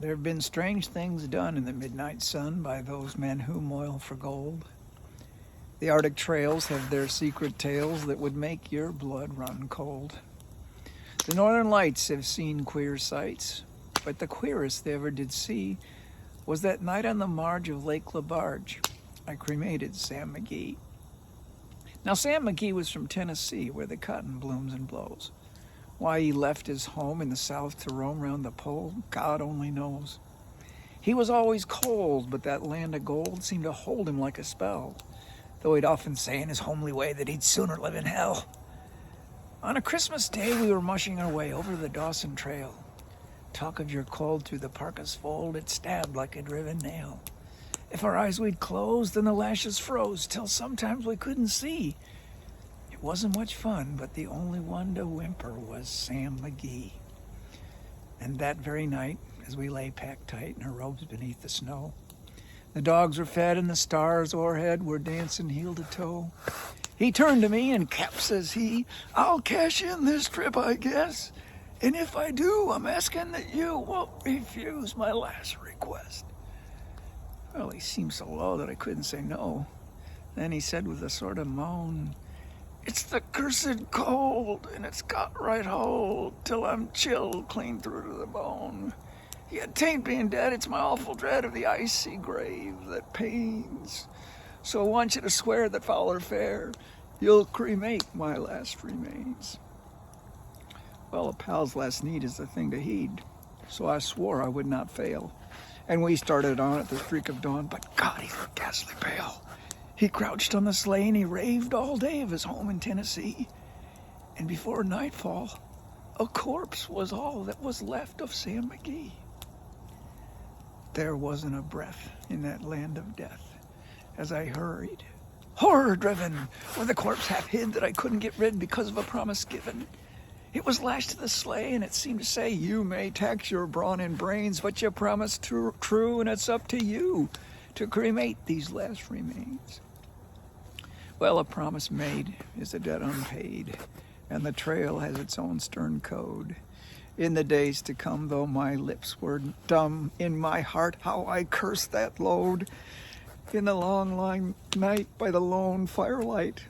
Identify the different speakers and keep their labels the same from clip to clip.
Speaker 1: There have been strange things done in the midnight sun by those men who moil for gold. The Arctic trails have their secret tales that would make your blood run cold. The northern lights have seen queer sights, but the queerest they ever did see was that night on the marge of Lake Labarge. I cremated Sam McGee. Now, Sam McGee was from Tennessee, where the cotton blooms and blows. Why he left his home in the south to roam round the pole, God only knows. He was always cold, but that land of gold seemed to hold him like a spell, though he'd often say in his homely way that he'd sooner live in hell. On a Christmas day, we were mushing our way over the Dawson Trail. Talk of your cold through the parka's fold, it stabbed like a driven nail. If our eyes we'd closed, then the lashes froze, till sometimes we couldn't see. It wasn't much fun, but the only one to whimper was Sam McGee. And that very night, as we lay packed tight in our robes beneath the snow, the dogs were fed and the stars o'erhead were dancing heel to toe. He turned to me and, "Cap," says he, "I'll cash in this trip, I guess. And if I do, I'm asking that you won't refuse my last request." Well, he seemed so low that I couldn't say no. Then he said with a sort of moan, "It's the cursed cold, and it's got right hold, till I'm chilled clean through to the bone. Yet 'tain't being dead, it's my awful dread of the icy grave that pains. So I want you to swear that foul or fair, you'll cremate my last remains." Well, a pal's last need is the thing to heed, so I swore I would not fail. And we started on at the streak of dawn, but God, he looked ghastly pale. He crouched on the sleigh and he raved all day of his home in Tennessee. And before nightfall, a corpse was all that was left of Sam McGee. There wasn't a breath in that land of death as I hurried, horror-driven, with the corpse half hid that I couldn't get rid because of a promise given. It was lashed to the sleigh, and it seemed to say, "You may tax your brawn and brains, but you promised true, and it's up to you to cremate these last remains." Well, a promise made is a debt unpaid, and the trail has its own stern code. In the days to come, though my lips were dumb, in my heart how I cursed that load. In the long night by the lone firelight,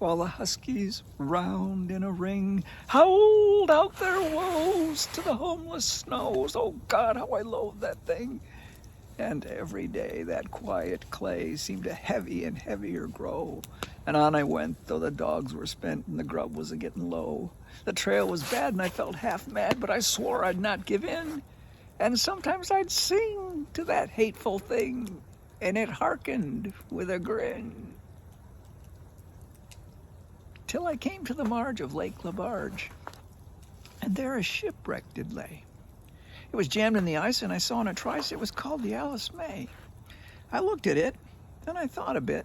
Speaker 1: while the huskies round in a ring howled out their woes to the homeless snows. Oh God, how I loathed that thing. And every day that quiet clay seemed to heavy and heavier grow. And on I went, though the dogs were spent and the grub was a-getting low. The trail was bad and I felt half mad, but I swore I'd not give in. And sometimes I'd sing to that hateful thing, and it hearkened with a grin. Till I came to the marge of Lake Labarge, and there a shipwreck did lay. It was jammed in the ice, and I saw on a trice it was called the Alice May. I looked at it, then I thought a bit,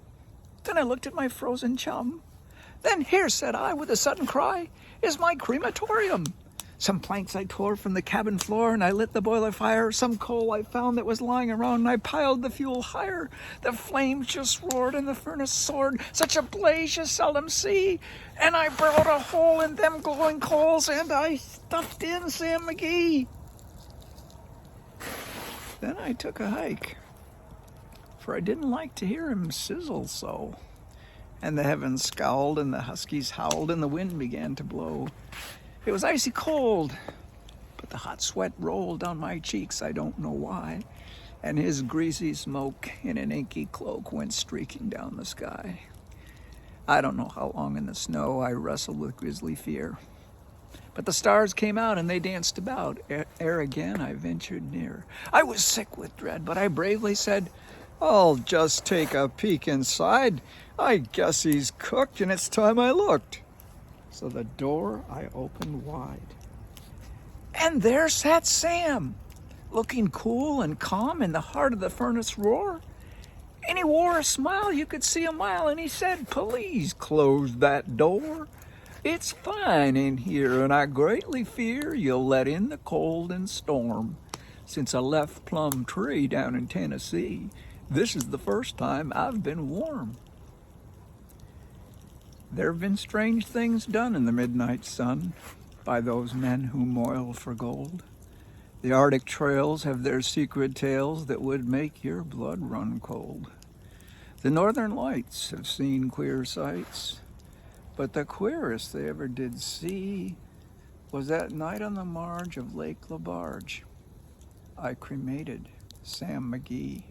Speaker 1: then I looked at my frozen chum. Then here, said I, with a sudden cry, is my crematorium. Some planks I tore from the cabin floor, and I lit the boiler fire. Some coal I found that was lying around, and I piled the fuel higher. The flames just roared, and the furnace soared, such a blaze you seldom see. And I burrowed a hole in them glowing coals, and I stuffed in Sam McGee. Then I took a hike, for I didn't like to hear him sizzle so. And the heavens scowled, and the huskies howled, and the wind began to blow. It was icy cold, but the hot sweat rolled down my cheeks, I don't know why, and his greasy smoke in an inky cloak went streaking down the sky. I don't know how long in the snow I wrestled with grisly fear, but the stars came out and they danced about, ere again I ventured near. I was sick with dread, but I bravely said, "I'll just take a peek inside. I guess he's cooked, and it's time I looked." So the door I opened wide, and there sat Sam, looking cool and calm in the heart of the furnace roar. And he wore a smile you could see a mile, and he said, "Please close that door. It's fine in here, and I greatly fear you'll let in the cold and storm. Since I left Plum Tree down in Tennessee, this is the first time I've been warm." There have been strange things done in the midnight sun by those men who moil for gold. The Arctic trails have their secret tales that would make your blood run cold. The Northern Lights have seen queer sights, but the queerest they ever did see was that night on the marge of Lake Labarge. I cremated Sam McGee.